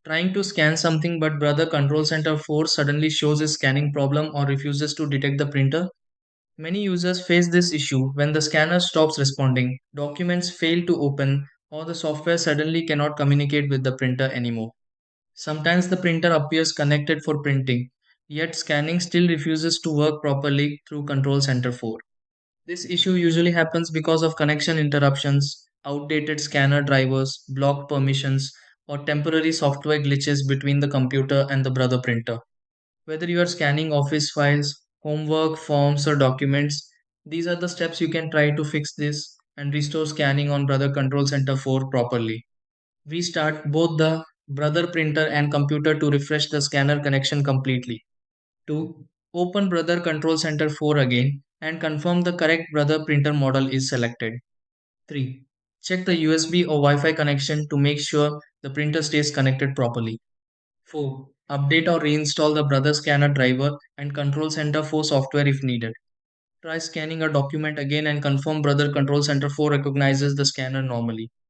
Trying to scan something but Brother Control Center 4 suddenly shows a scanning problem or refuses to detect the printer. Many users face this issue when the scanner stops responding, documents fail to open, or the software suddenly cannot communicate with the printer anymore. Sometimes the printer appears connected for printing, yet scanning still refuses to work properly through Control Center 4. This issue usually happens because of connection interruptions, outdated scanner drivers, blocked permissions, or temporary software glitches between the computer and the brother printer. Whether you are scanning office files, homework, forms, or documents, these are the steps you can try to fix this and restore scanning on Brother Control Center 4 properly. Restart both the brother printer and computer to refresh the scanner connection completely. 2. Open Brother Control Center 4 again and confirm the correct brother printer model is selected. 3. Check the USB or Wi Fi connection to make sure the printer stays connected properly. 4. Update or reinstall the Brother Scanner driver and Control Center 4 software if needed. Try scanning a document again and confirm Brother Control Center 4 recognizes the scanner normally.